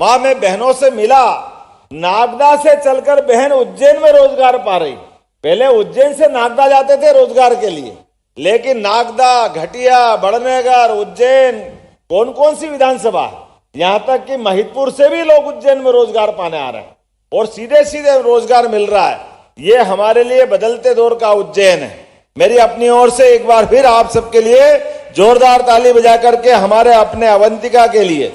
मां मैं बहनों से मिला, नागदा से चलकर बहन उज्जैन में रोजगार पा रही। पहले उज्जैन से नागदा जाते थे रोजगार के लिए, लेकिन नागदा, घटिया, बड़नेगर, उज्जैन, कौन कौन सी विधानसभा है, यहां तक कि महिदपुर से भी लोग उज्जैन में रोजगार पाने आ रहे हैं और सीधे सीधे रोजगार मिल रहा है। ये हमारे लिए बदलते दौर का उज्जैन है। मेरी अपनी ओर से एक बार फिर आप सबके लिए जोरदार ताली बजा करके हमारे अपने अवंतिका के लिए,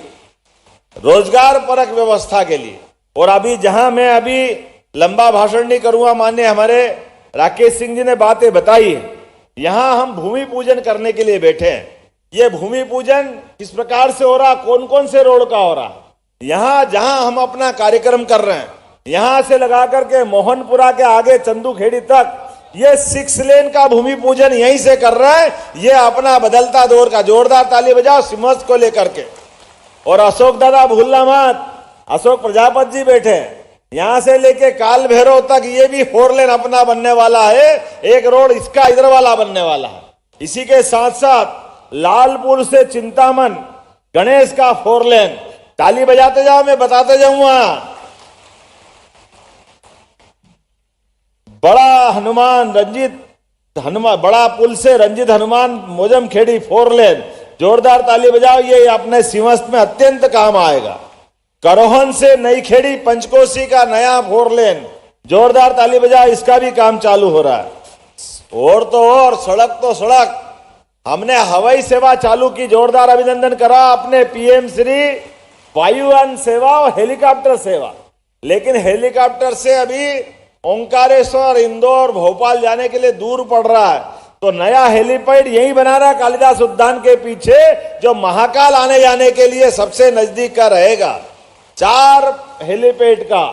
रोजगार परक व्यवस्था के लिए। और अभी जहां मैं अभी लंबा भाषण नहीं करूंगा, माननीय हमारे राकेश सिंह जी ने बातें बताई है, यहां हम भूमि पूजन करने के लिए बैठे हैं। ये भूमि पूजन किस प्रकार से हो रहा, कौन कौन से रोड का हो रहा, यहां जहां हम अपना कार्यक्रम कर रहे हैं, यहां से लगा करके मोहनपुरा के आगे चंदूखेड़ी तक ये 6 लेन का भूमि पूजन यहीं से कर रहा है। ये अपना बदलता दौर का, जोरदार ताली बजाओ सिमस को लेकर के। और अशोक दादा भूलना मत, अशोक प्रजापति जी बैठे हैं, यहां से लेके काल भैरव तक ये भी 4 लेन अपना बनने वाला है। एक रोड इसका इधर वाला बनने वाला है। इसी के साथ साथ लालपुर से चिंतामन गणेश का 4 लेन, ताली बजाते जाओ, मैं बताते जाऊंगा। बड़ा हनुमान बड़ा पुल से रंजित हनुमान मोजम खेड़ी 4 लेन, जोरदार ताली बजाओ, ये अपने सिंहस्थ में अत्यंत काम आएगा। करोहन से नई खेड़ी पंचकोशी का नया 4 लेन, जोरदार ताली बजाओ, इसका भी काम चालू हो रहा है। और तो और सड़क तो सड़क, हमने हवाई सेवा चालू की, जोरदार अभिनंदन करा अपने पीएम श्री वायुयान सेवा और हेलीकॉप्टर सेवा। लेकिन हेलीकॉप्टर से अभी ओंकारेश्वर, इंदौर, भोपाल जाने के लिए दूर पड़ रहा है, तो नया हेलीपैड यही बना रहा है कालिदास उद्यान के पीछे, जो महाकाल आने जाने के लिए सबसे नजदीक का रहेगा। 4 हेलीपैड का,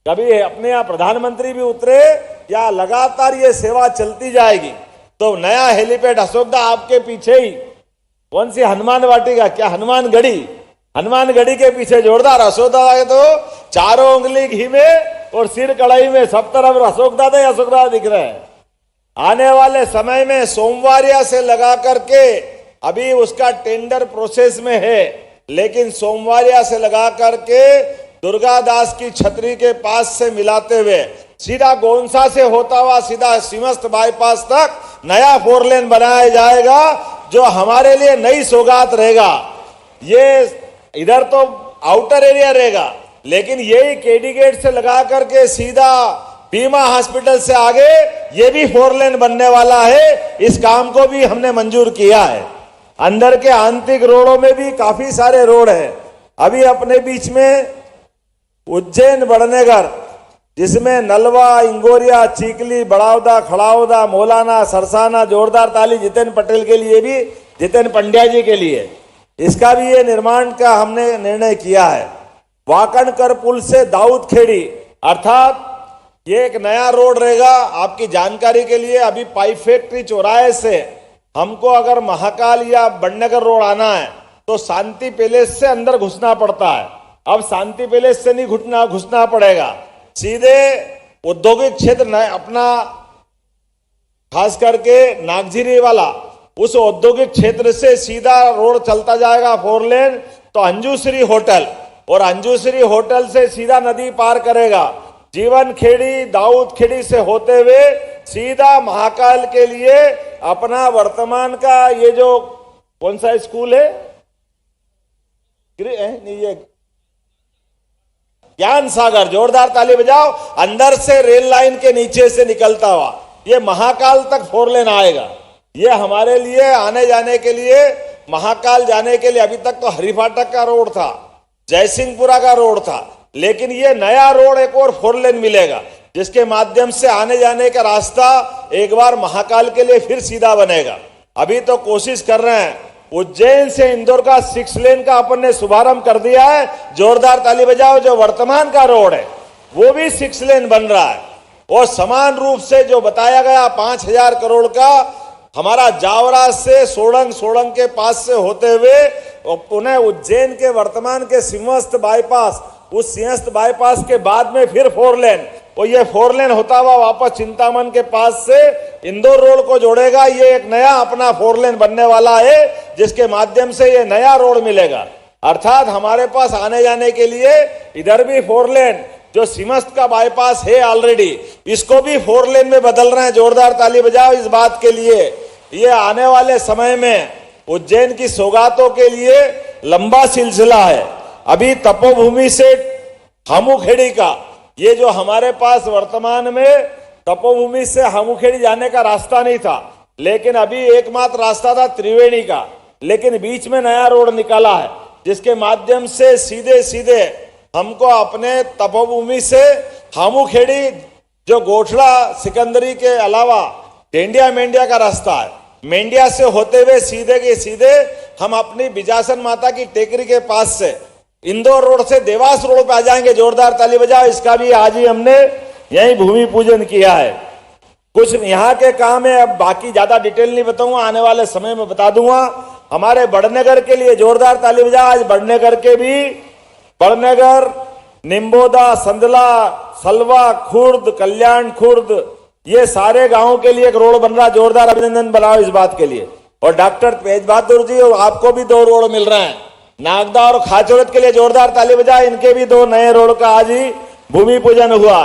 कभी अपने यहाँ प्रधानमंत्री भी उतरे या लगातार ये सेवा चलती जाएगी। तो नया हेलीपैड अशोकदा आपके पीछे ही, कौन सी हनुमान वाटिका, क्या हनुमान गढ़ी के पीछे जोरदार अशोकदा, तो चारों उंगली घी में और सिर कढ़ाई में, सब तरफ अशोकदा दिख रहे हैं। आने वाले समय में सोमवारिया से लगा करके, अभी उसका टेंडर प्रोसेस में है, लेकिन सोमवारिया से लगा करके दुर्गादास की छतरी के पास से मिलाते हुए सीधा गोंसा से होता हुआ सीधा सिमस्त बाईपास तक नया 4 लेन बनाया जाएगा, जो हमारे लिए नई सौगात रहेगा। ये इधर तो आउटर एरिया रहेगा, लेकिन यही केडी गेट से लगा करके सीधा बीमा हॉस्पिटल से आगे ये भी 4 लेन बनने वाला है। इस काम को भी हमने मंजूर किया है। अंदर के आंतरिक रोडों में भी काफी सारे रोड हैं। अभी अपने बीच में उज्जैन बड़नेगर, जिसमें नलवा, इंगोरिया, चीकली, बड़ावदा, खड़ावदा, मौलाना, सरसाना, जोरदार ताली जितेन पटेल के लिए भी, जितेन पंड्या जी के लिए, इसका भी ये निर्माण का हमने निर्णय किया है। वाकणकर पुल से दाऊद खेड़ी, अर्थात ये एक नया रोड रहेगा। आपकी जानकारी के लिए, अभी पाइप फैक्ट्री चौराहे से हमको अगर महाकाल या बड़नगर रोड आना है तो शांति पैलेस से अंदर घुसना पड़ता है। अब शांति पैलेस से नहीं घुसना पड़ेगा, सीधे औद्योगिक क्षेत्र अपना, खास करके नागझिरी वाला, उस औद्योगिक क्षेत्र से सीधा रोड चलता जाएगा 4 लेन, तो अंजुश्री होटल, और अंजुश्री होटल से सीधा नदी पार करेगा, जीवन खेड़ी, दाऊद खेड़ी से होते हुए सीधा महाकाल के लिए अपना वर्तमान का ये जो कौन सा स्कूल है, ये ज्ञान सागर, जोरदार ताली बजाओ, अंदर से रेल लाइन के नीचे से निकलता हुआ ये महाकाल तक 4 लेन आएगा। ये हमारे लिए आने जाने के लिए, महाकाल जाने के लिए, अभी तक तो हरिफाटक का रोड था, जयसिंहपुरा का रोड था, लेकिन ये नया रोड एक और 4 लेन मिलेगा, जिसके माध्यम से आने जाने का रास्ता एक बार महाकाल के लिए फिर सीधा बनेगा। अभी तो कोशिश कर रहे हैं, उज्जैन से इंदौर का 6 लेन का अपन ने शुभारंभ कर दिया है, जोरदार ताली बजाओ। जो वर्तमान का रोड है वो भी 6 लेन बन रहा है, और समान रूप से जो बताया गया 5000 करोड़ का हमारा जावरा से सोड़ंग के पास से होते हुए और पुनः उज्जैन के वर्तमान के सिंहस्थ बाईपास, उस सिंहस्थ बाईपास के बाद में फिर 4 लेन, और ये 4 लेन होता हुआ वापस चिंतामन के पास से इंदौर रोड को जोड़ेगा। ये एक नया अपना 4 लेन बनने वाला है, जिसके माध्यम से ये नया रोड मिलेगा। अर्थात हमारे पास आने जाने के लिए इधर भी 4 लेन, जो सिमस्त का बाईपास है ऑलरेडी, इसको भी 4 लेन में बदल रहे हैं। जोरदार ताली बजाओ इस बात के लिए। ये आने वाले समय में उज्जैन की सौगातों के लिए लंबा सिलसिला है। अभी तपोभूमि से हामुखेड़ी का, ये जो हमारे पास वर्तमान में तपोभूमि से हामुखेड़ी जाने का रास्ता नहीं था, लेकिन अभी एकमात्र रास्ता था त्रिवेणी का, लेकिन बीच में नया रोड निकाला है, जिसके माध्यम से सीधे सीधे हमको अपने तपोभूमि से हामुखेड़ी, जो गोठड़ा सिकंदरी के अलावा टेंडिया मेंडिया का रास्ता है, मेंडिया से होते हुए सीधे के सीधे हम अपनी बिजासन माता की टेकरी के पास से इंदौर रोड से देवास रोड पे आ जाएंगे। जोरदार ताली बजाओ। इसका भी आज ही हमने यही भूमि पूजन किया है। कुछ यहाँ के काम है, अब बाकी ज्यादा डिटेल नहीं बताऊंगा, आने वाले समय में बता दूंगा। हमारे बड़नगर के लिए जोरदार ताली बजाओ। आज बड़नगर के भी, बड़नगर, निम्बोदा, संदला, सलवा, खुर्द, कल्याण खुर्द, ये सारे गांवों के लिए एक रोड बन रहा। जोरदार अभिनंदन बनाओ इस बात के लिए। और डॉक्टर तेज बहादुर जी, और आपको भी 2 रोड मिल रहे हैं, नागदा और खाचौरत के लिए जोरदार ताली बजाए। इनके भी 2 नए रोड का आज ही भूमि पूजन हुआ।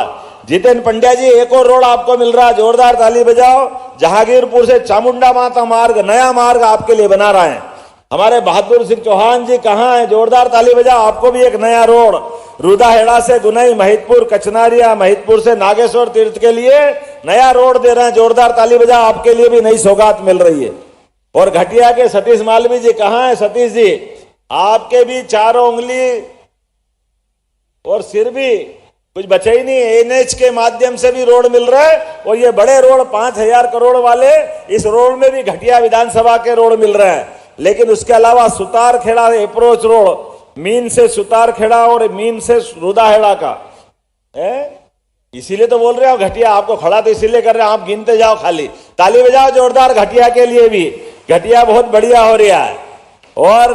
जितेंद्र पंड्या जी, एक और रोड आपको मिल रहा है, जोरदार ताली बजाओ। जहांगीरपुर से चामुंडा माता मार्ग, नया मार्ग आपके लिए बना रहे हैं। हमारे बहादुर सिंह चौहान जी कहाँ है? जोरदार ताली बजाओ। आपको भी एक नया रोड रुदाहेड़ा से गुनई, महितपुर, कचनारिया, महितपुर से नागेश्वर तीर्थ के लिए नया रोड दे रहे हैं। जोरदार ताली बजाओ। आपके लिए भी नई सौगात मिल रही है। और घटिया के सतीश मालवी जी कहाँ है? सतीश जी, आपके भी 4 उंगली और सिर भी कुछ बचे ही नहीं। एनएच के माध्यम से भी रोड मिल रहा है। और ये बड़े रोड 5,000 करोड़ वाले, इस रोड में भी घटिया विधानसभा के रोड मिल रहे हैं। लेकिन उसके अलावा सुतारखेड़ा अप्रोच रोड, मीन से सुतारखेड़ा और मीन से रुदाहेड़ा का है, इसीलिए तो बोल रहे हो घटिया। आपको खड़ा तो इसीलिए कर रहे हैं, आप गिनते जाओ, खाली ताली बजाओ जोरदार घटिया के लिए भी। घटिया बहुत बढ़िया हो रहा है। और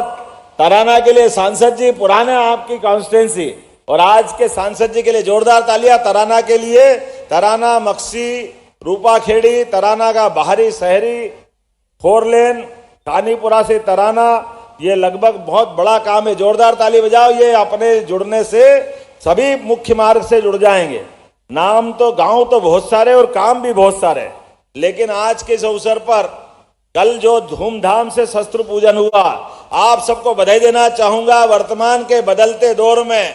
तराना के लिए सांसद जी, पुराने आपकी कॉन्स्टिट्यूंसी, और आज के सांसद जी के लिए जोरदार तालियां। तराना के लिए, तराना, मक्सी, रूपाखेड़ी, तराना का बाहरी शहरी 4 लेन, कानीपुरा से तराना, ये लगभग बहुत बड़ा काम है। जोरदार ताली बजाओ। ये अपने जुड़ने से सभी मुख्य मार्ग से जुड़ जाएंगे। नाम तो, गांव तो बहुत सारे और काम भी बहुत सारे, लेकिन आज के इस अवसर पर कल जो धूमधाम से शस्त्र पूजन हुआ, आप सबको बधाई देना चाहूंगा। वर्तमान के बदलते दौर में,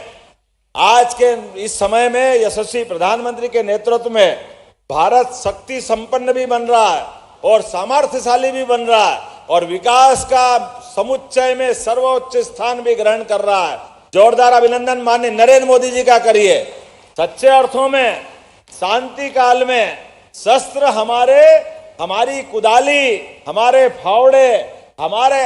आज के इस समय में यशस्वी प्रधानमंत्री के नेतृत्व में भारत शक्ति संपन्न भी बन रहा है और सामर्थ्यशाली भी बन रहा है, और विकास का समुच्चय में सर्वोच्च स्थान भी ग्रहण कर रहा है। जोरदार अभिनंदन माननीय नरेंद्र मोदी जी का करिए। सच्चे अर्थों में शांति काल में शस्त्र हमारी कुदाली, हमारे फावड़े, हमारे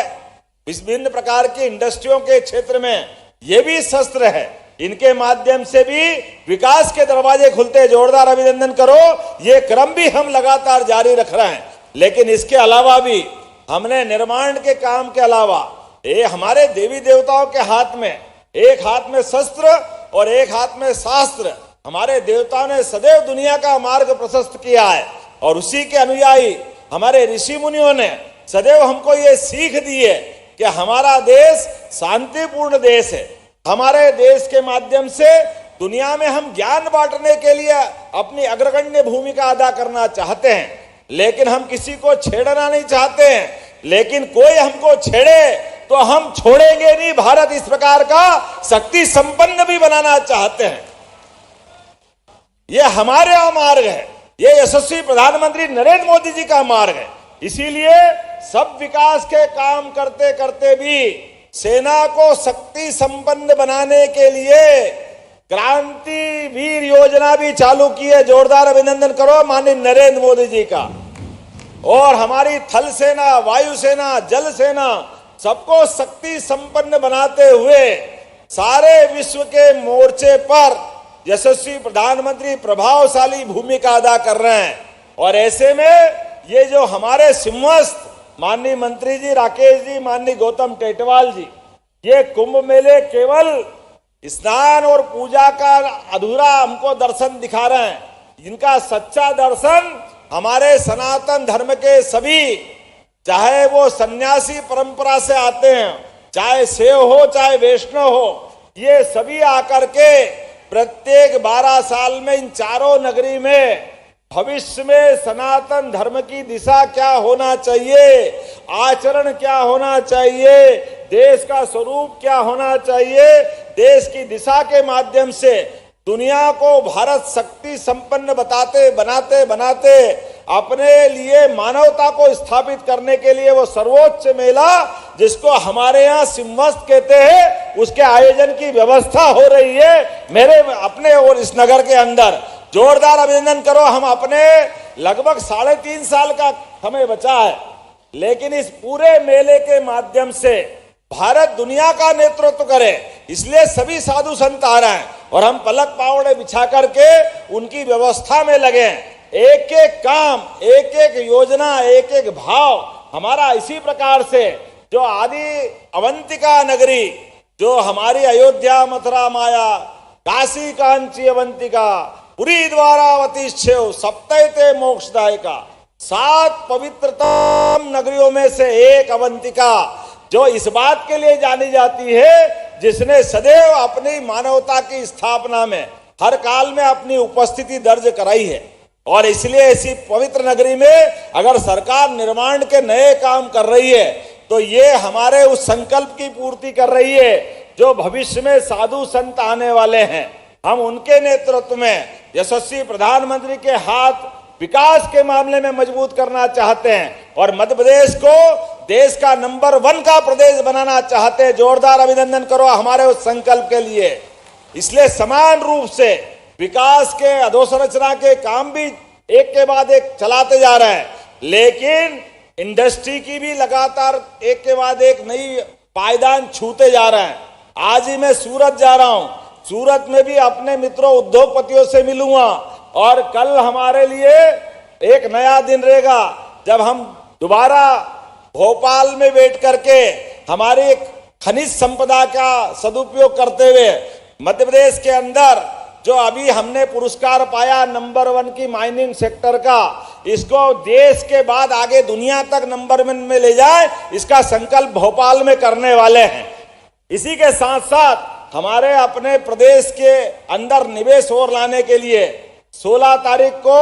विभिन्न प्रकार की इंडस्ट्रियों के क्षेत्र में ये भी शस्त्र है। इनके माध्यम से भी विकास के दरवाजे खुलते। जोरदार अभिनंदन करो। ये क्रम भी हम लगातार जारी रख रहे हैं। लेकिन इसके अलावा भी हमने निर्माण के काम के अलावा, ये हमारे देवी देवताओं के हाथ में, एक हाथ में शस्त्र और एक हाथ में शास्त्र, हमारे देवताओं ने सदैव दुनिया का मार्ग प्रशस्त किया है। और उसी के अनुयायी हमारे ऋषि मुनियों ने सदैव हमको ये सीख दी है कि हमारा देश शांतिपूर्ण देश है। हमारे देश के माध्यम से दुनिया में हम ज्ञान बांटने के लिए अपनी अग्रगण्य भूमिका अदा करना चाहते हैं, लेकिन हम किसी को छेड़ना नहीं चाहते हैं। लेकिन कोई हमको छेड़े तो हम छोड़ेंगे नहीं। भारत इस प्रकार का शक्ति संपन्न भी बनाना चाहते हैं। यह हमारे मार्ग है, यह यशस्वी प्रधानमंत्री नरेंद्र मोदी जी का मार्ग है। इसीलिए सब विकास के काम करते करते भी सेना को शक्ति संपन्न बनाने के लिए क्रांति वीर योजना भी चालू की है। जोरदार अभिनंदन करो माननीय नरेंद्र मोदी जी का। और हमारी थल सेना, वायु सेना, जल सेना, सबको शक्ति संपन्न बनाते हुए सारे विश्व के मोर्चे पर यशस्वी प्रधानमंत्री प्रभावशाली भूमिका अदा कर रहे हैं। और ऐसे में ये जो हमारे सिंहस्थ माननीय मंत्री जी राकेश जी, माननीय गौतम टेटवाल जी, ये कुंभ मेले केवल स्नान और पूजा का अधूरा हमको दर्शन दिखा रहे हैं। इनका सच्चा दर्शन हमारे सनातन धर्म के सभी, चाहे वो सन्यासी परंपरा से आते हैं, चाहे सेव हो चाहे वैष्णव हो, ये सभी आकर के प्रत्येक 12 साल में इन चारों नगरी में भविष्य में सनातन धर्म की दिशा क्या होना चाहिए, आचरण क्या होना चाहिए, देश का स्वरूप क्या होना चाहिए, देश की दिशा के माध्यम से दुनिया को भारत शक्ति संपन्न बनाते बनाते अपने लिए मानवता को स्थापित करने के लिए वो सर्वोच्च मेला, जिसको हमारे यहाँ सिंहस्थ कहते हैं, उसके आयोजन की व्यवस्था हो रही है मेरे अपने और इस नगर के अंदर। जोरदार अभिनंदन करो। हम अपने लगभग 3.5 साल का समय बचा है, लेकिन इस पूरे मेले के माध्यम से भारत दुनिया का नेतृत्व करे, इसलिए सभी साधु संत आ रहे हैं और हम पलक पावड़े बिछा करके उनकी व्यवस्था में लगे। एक एक काम, एक एक योजना, एक एक भाव हमारा इसी प्रकार से जो आदि अवंतिका नगरी, जो हमारी अयोध्या मथुरा माया काशी कांची अवंतिका पुरी द्वारावती शिव सप्तैते मोक्षदायिका, 7 पवित्रतम नगरियों में से एक अवंतिका, जो इस बात के लिए जानी जाती है जिसने सदैव अपनी मानवता की स्थापना में हर काल में अपनी उपस्थिति दर्ज कराई है। और इसलिए ऐसी पवित्र नगरी में अगर सरकार निर्माण के नए काम कर रही है तो ये हमारे उस संकल्प की पूर्ति कर रही है जो भविष्य में साधु संत आने वाले हैं। हम उनके नेतृत्व में यशस्वी प्रधानमंत्री के हाथ विकास के मामले में मजबूत करना चाहते हैं और मध्य प्रदेश को देश का नंबर 1 का प्रदेश बनाना चाहते हैं। जोरदार अभिनंदन करो हमारे उस संकल्प के लिए। इसलिए समान रूप से विकास के अधोसंरचना के काम भी एक के बाद एक चलाते जा रहे हैं, लेकिन इंडस्ट्री की भी लगातार एक के बाद एक नई पायदान छूते जा रहे हैं। आज ही मैं सूरत जा रहा हूं, सूरत में भी अपने मित्रों उद्योगपतियों से मिलूंगा और कल हमारे लिए एक नया दिन रहेगा जब हम दोबारा भोपाल में बैठ करके हमारी खनिज संपदा का सदुपयोग करते हुए मध्य प्रदेश के अंदर जो अभी हमने पुरस्कार पाया नंबर 1 की माइनिंग सेक्टर का, इसको देश के बाद आगे दुनिया तक नंबर 1 में ले जाए, इसका संकल्प भोपाल में करने वाले हैं। इसी के साथ साथ हमारे अपने प्रदेश के अंदर निवेश और लाने के लिए 16 तारीख को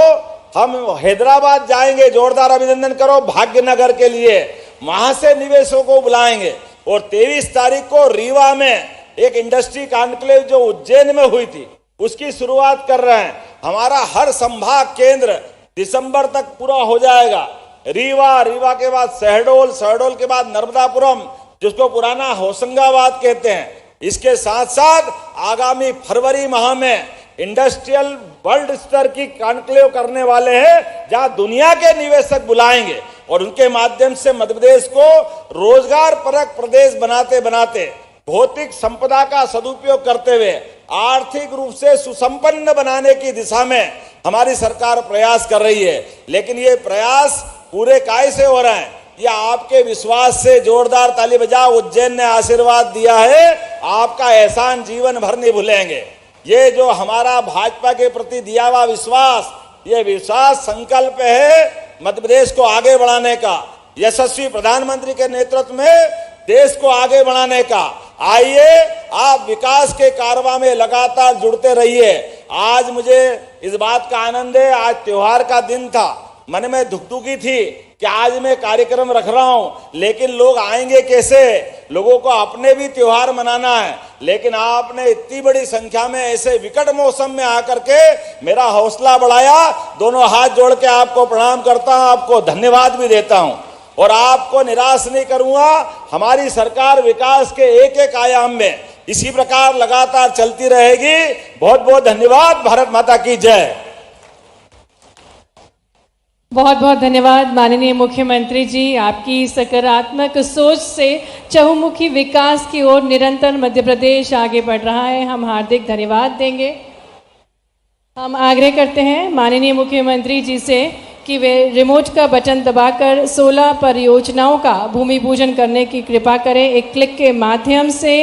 हम हैदराबाद जाएंगे। जोरदार अभिनंदन करो भाग्यनगर के लिए, वहां से निवेशों को बुलाएंगे। और 23 तारीख को रीवा में एक इंडस्ट्री कॉन्क्लेव जो उज्जैन में हुई थी उसकी शुरुआत कर रहे हैं। हमारा हर संभाग केंद्र दिसंबर तक पूरा हो जाएगा। रीवा के बाद शहडोल के बाद नर्मदापुरम, जिसको पुराना होशंगाबाद कहते हैं। इसके साथ साथ आगामी फरवरी माह में इंडस्ट्रियल वर्ल्ड स्तर की कॉन्क्लेव करने वाले हैं, जहां दुनिया के निवेशक बुलाएंगे और उनके माध्यम से मध्य प्रदेश को रोजगार परक प्रदेश बनाते बनाते भौतिक संपदा का सदुपयोग करते हुए आर्थिक रूप से सुसंपन्न बनाने की दिशा में हमारी सरकार प्रयास कर रही है। लेकिन ये प्रयास पूरे काय से हो रहे हैं, ये आपके विश्वास से। जोरदार ताली बजाओ। उज्जैन ने आशीर्वाद दिया है, आपका एहसान जीवन भर नहीं भूलेंगे। ये जो हमारा भाजपा के प्रति दिया हुआ विश्वास, ये विश्वास संकल्प है मध्य प्रदेश को आगे बढ़ाने का, यशस्वी प्रधानमंत्री के नेतृत्व में देश को आगे बढ़ाने का। आइए आप विकास के कारवां में लगातार जुड़ते रहिए। आज मुझे इस बात का आनंद है, आज त्योहार का दिन था, मन में धुकधुकी थी कि आज मैं कार्यक्रम रख रहा हूं, लेकिन लोग आएंगे कैसे, लोगों को अपने भी त्योहार मनाना है। लेकिन आपने इतनी बड़ी संख्या में ऐसे विकट मौसम में आकर के मेरा हौसला बढ़ाया। दोनों हाथ जोड़ के आपको प्रणाम करता हूं, आपको धन्यवाद भी देता हूं और आपको निराश नहीं करूंगा। हमारी सरकार विकास के एक एक आयाम में इसी प्रकार लगातार चलती रहेगी। बहुत बहुत धन्यवाद। भारत माता की जय। बहुत बहुत धन्यवाद माननीय मुख्यमंत्री जी। आपकी सकारात्मक सोच से चहुमुखी विकास की ओर निरंतर मध्य प्रदेश आगे बढ़ रहा है, हम हार्दिक धन्यवाद देंगे। हम आग्रह करते हैं माननीय मुख्यमंत्री जी से कि वे रिमोट का बटन दबाकर 16 परियोजनाओं का भूमि पूजन करने की कृपा करें। एक क्लिक के माध्यम से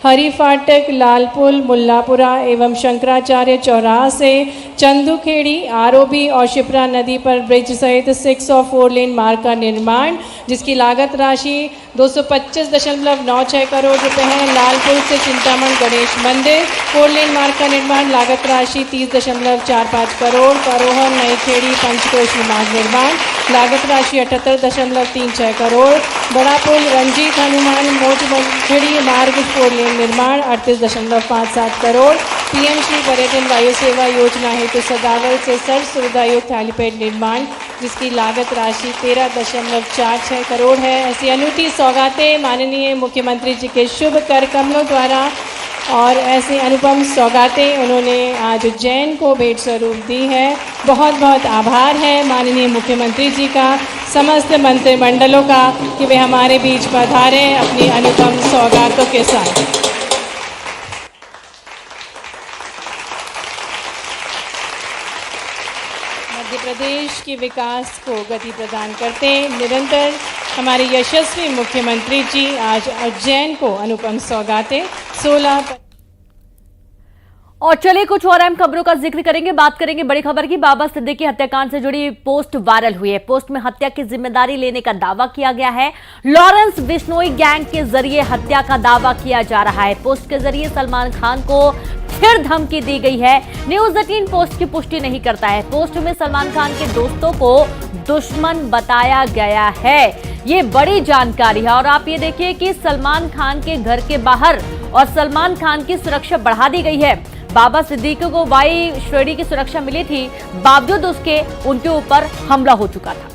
हरि फाटक, लालपुल, मुल्लापुरा एवं शंकराचार्य चौराहा से चंदूखेड़ी, आरओबी और शिप्रा नदी पर ब्रिज सहित 6 और 4 लेन मार्ग का निर्माण, जिसकी लागत राशि 225.96 करोड़ रुपए है। लालपुल से चिंतामण गणेश मंदिर 4 लेन मार्ग का निर्माण, लागत राशि 30.45 करोड़। करोहन नईखेड़ी पंचकोशी मार्ग निर्माण, लागत राशि 78.36 करोड़। बड़ा पुल रंजीत हनुमान मोचखेड़ी मार्ग 4 लेन निर्माण 38.57 करोड़। पीएम श्री पर्यटन वायु सेवा योजना हेतु सदावल से सर्व सुविधा युक्त हेलीपैड निर्माण, जिसकी लागत राशि 13.46 करोड़ है। ऐसी अनूठी सौगातें माननीय मुख्यमंत्री जी के शुभ कर कमलों द्वारा और ऐसी अनुपम सौगातें उन्होंने आज उज्जैन को भेंट स्वरूप दी है। बहुत बहुत आभार है माननीय मुख्यमंत्री जी का, समस्त मंत्रिमंडलों का कि वे हमारे बीच पधारे अपनी अनुपम सौगातों के साथ। मध्य प्रदेश के विकास को गति प्रदान करते निरंतर हमारे यशस्वी मुख्यमंत्री जी आज उज्जैन को अनुपम सौगातें 16। और चलिए कुछ और अहम खबरों का जिक्र करेंगे। बात करेंगे बड़ी खबर की। बाबा सिद्दीकी हत्याकांड से जुड़ी पोस्ट वायरल हुई है। पोस्ट में हत्या की जिम्मेदारी लेने का दावा किया गया है। लॉरेंस बिश्नोई गैंग के जरिए हत्या का दावा किया जा रहा है। पोस्ट के जरिए सलमान खान को फिर धमकी दी गई है। न्यूज 18 पोस्ट की पुष्टि नहीं करता है। पोस्ट में सलमान खान के दोस्तों को दुश्मन बताया गया है। ये बड़ी जानकारी है। और आप ये देखिए कि सलमान खान के घर के बाहर और सलमान खान की सुरक्षा बढ़ा दी गई है। बाबा सिद्दीकी को वाई श्रेणी की सुरक्षा मिली थी, बावजूद उसके उनके ऊपर हमला हो चुका था।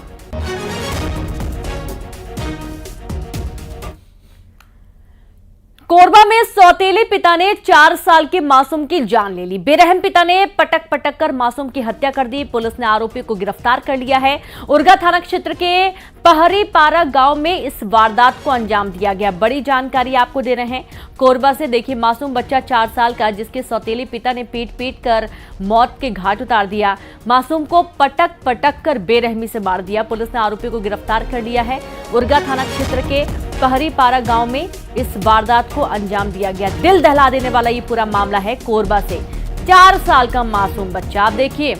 कोरबा में सौतेले पिता ने 4 साल के मासूम की जान ले ली। बेरहम पिता ने पटक पटक कर मासूम की हत्या कर दी। पुलिस ने आरोपी को गिरफ्तार कर लिया है। उरगा थाना क्षेत्र के पहरी पारा गांव में इस वारदात को अंजाम दिया गया। बड़ी जानकारी आपको दे रहे हैं कोरबा से। देखिए, मासूम बच्चा 4 साल का, जिसके सौतेले पिता ने पीट पीट कर मौत के घाट उतार दिया। मासूम को पटक पटक कर बेरहमी से मार दिया। पुलिस ने आरोपी को गिरफ्तार कर लिया है। उरगा थाना क्षेत्र के पहरी पारा गांव में इस वारदात को अंजाम दिया गया। दिल दहला देने वाला ये पूरा मामला है कोरबा से। 4 साल का मासूम बच्चा, आप देखिए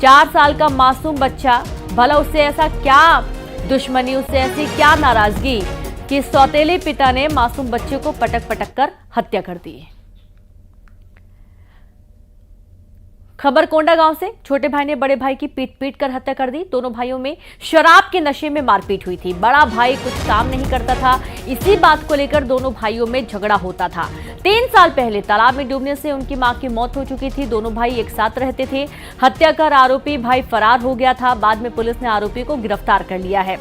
4 साल का मासूम बच्चा, भला उससे ऐसा क्या दुश्मनी, उससे ऐसी क्या नाराजगी कि सौतेले पिता ने मासूम बच्चे को पटक पटक कर हत्या कर दी। खबर कोंडा गांव से। छोटे भाई ने बड़े भाई की पीट पीट कर हत्या कर दी। दोनों भाइयों में शराब के नशे में मारपीट हुई थी। बड़ा भाई कुछ काम नहीं करता था। इसी बात को लेकर दोनों भाइयों में झगड़ा होता था। 3 साल पहले तालाब में डूबने से उनकी मां की मौत हो चुकी थी। दोनों भाई एक साथ रहते थे। हत्या कर आरोपी भाई फरार हो गया था। बाद में पुलिस ने आरोपी को गिरफ्तार कर लिया है।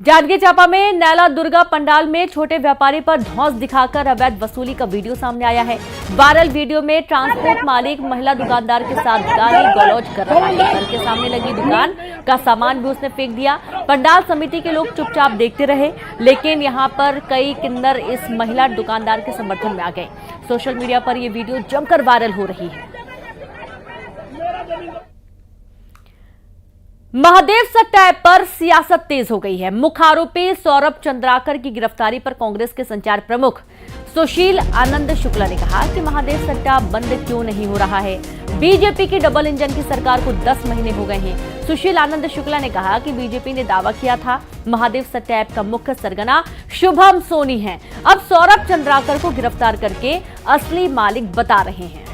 जांजगीर चांपा में नैला दुर्गा पंडाल में छोटे व्यापारी पर धौंस दिखाकर अवैध वसूली का वीडियो सामने आया है। वायरल वीडियो में ट्रांसपोर्ट मालिक महिला दुकानदार के साथ गाली गलौज कर रहा है। घर के सामने लगी दुकान का सामान भी उसने फेंक दिया। पंडाल समिति के लोग चुपचाप देखते रहे, लेकिन यहां पर कई किन्नर इस महिला दुकानदार के समर्थन में आ गए। सोशल मीडिया पर यह वीडियो जमकर वायरल हो रही है। महादेव सट्टा ऐप पर सियासत तेज हो गई है। मुख्य आरोपी सौरभ चंद्राकर की गिरफ्तारी पर कांग्रेस के संचार प्रमुख सुशील आनंद शुक्ला ने कहा कि महादेव सट्टा बंद क्यों नहीं हो रहा है। बीजेपी की डबल इंजन की सरकार को 10 महीने हो गए हैं। सुशील आनंद शुक्ला ने कहा कि बीजेपी ने दावा किया था महादेव सट्टा ऐप का मुख्य सरगना शुभम सोनी है। अब सौरभ चंद्राकर को गिरफ्तार करके असली मालिक बता रहे हैं।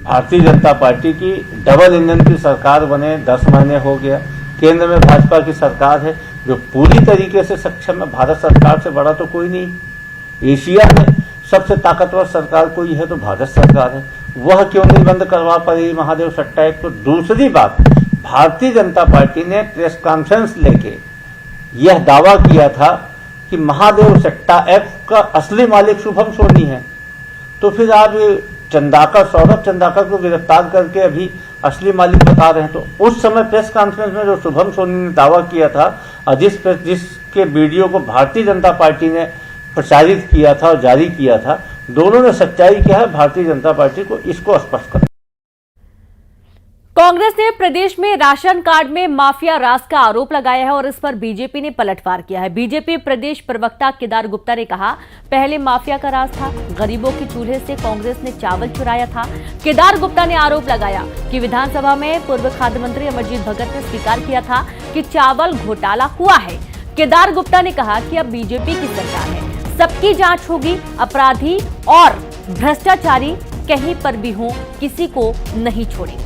भारतीय जनता पार्टी की डबल इंजन की सरकार बने 10 महीने हो गया। केंद्र में भाजपा की सरकार है जो पूरी तरीके से सक्षम है। भारत सरकार से बड़ा तो कोई नहीं। एशिया में सबसे ताकतवर सरकार कोई है तो भारत सरकार है। वह क्यों नहीं बंद करवा पाई महादेव सट्टा ऐप? तो दूसरी बात, भारतीय जनता पार्टी ने प्रेस कॉन्फ्रेंस लेके यह दावा किया था कि महादेव सट्टा ऐप का असली मालिक शुभम सोनी है। तो फिर आप चंदाकर, सौरभ चंदाकर को गिरफ्तार करके अभी असली मालिक बता रहे हैं। तो उस समय प्रेस कॉन्फ्रेंस में जो शुभम सोनी ने दावा किया था और जिसके वीडियो को भारतीय जनता पार्टी ने प्रचारित किया था और जारी किया था, दोनों ने सच्चाई क्या है भारतीय जनता पार्टी को इसको स्पष्ट कर। कांग्रेस ने प्रदेश में राशन कार्ड में माफिया राज का आरोप लगाया है और इस पर बीजेपी ने पलटवार किया है। बीजेपी प्रदेश प्रवक्ता केदार गुप्ता ने कहा, पहले माफिया का राज था, गरीबों के चूल्हे से कांग्रेस ने चावल चुराया था। केदार गुप्ता ने आरोप लगाया कि विधानसभा में पूर्व खाद्य मंत्री अमरजीत भगत ने स्वीकार किया था कि चावल घोटाला हुआ है। केदार गुप्ता ने कहा कि अब बीजेपी की सरकार है, सबकी जांच होगी, अपराधी और भ्रष्टाचारी कहीं पर भी हो, किसी को नहीं छोड़ेंगे।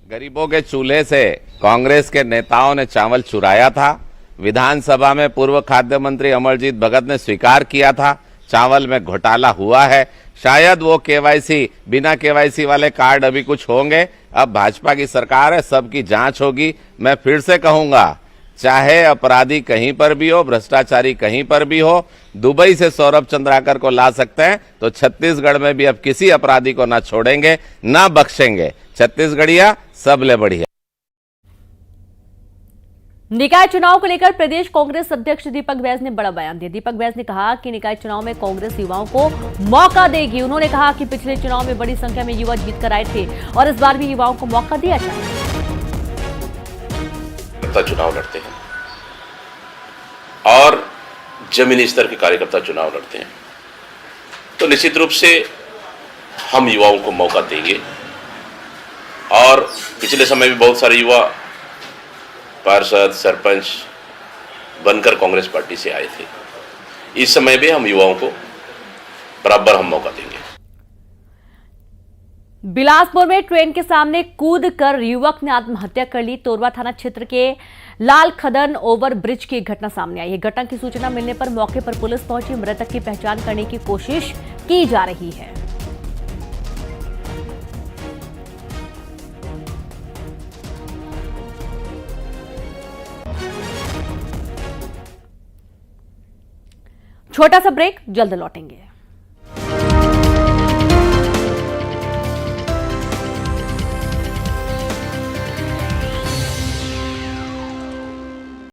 गरीबों के चूल्हे से कांग्रेस के नेताओं ने चावल चुराया था। विधानसभा में पूर्व खाद्य मंत्री अमरजीत भगत ने स्वीकार किया था चावल में घोटाला हुआ है। शायद वो केवाईसी, बिना केवाईसी वाले कार्ड अभी कुछ होंगे। अब भाजपा की सरकार है, सबकी जांच होगी। मैं फिर से कहूंगा, चाहे अपराधी कहीं पर भी हो, भ्रष्टाचारी कहीं पर भी हो, दुबई से सौरभ चंद्राकर को ला सकते हैं, तो छत्तीसगढ़ में भी अब किसी अपराधी को ना छोड़ेंगे, ना बख्शेंगे। छत्तीसगढ़िया सबले बढ़िया। निकाय चुनाव को लेकर प्रदेश कांग्रेस अध्यक्ष दीपक बैज ने बड़ा बयान दिया। दीपक बैज ने कहा कि निकाय चुनाव में कांग्रेस युवाओं को मौका देगी। उन्होंने कहा कि पिछले चुनाव में बड़ी संख्या में युवा जीतकर आए थे और इस बार भी युवाओं को मौका दिया जाए। चुनाव लड़ते हैं और जमीनी स्तर के कार्यकर्ता चुनाव लड़ते हैं, तो निश्चित रूप से हम युवाओं को मौका देंगे। और पिछले समय में बहुत सारे युवा पार्षद, सरपंच बनकर कांग्रेस पार्टी से आए थे। इस समय भी हम युवाओं को बराबर हम मौका देंगे। बिलासपुर में ट्रेन के सामने कूदकर युवक ने आत्महत्या कर ली। तोरवा थाना क्षेत्र के लाल खदन ओवर ब्रिज की घटना सामने आई है। घटना की सूचना मिलने पर मौके पर पुलिस पहुंची। मृतक की पहचान करने की कोशिश की जा रही है। छोटा सा ब्रेक, जल्द लौटेंगे।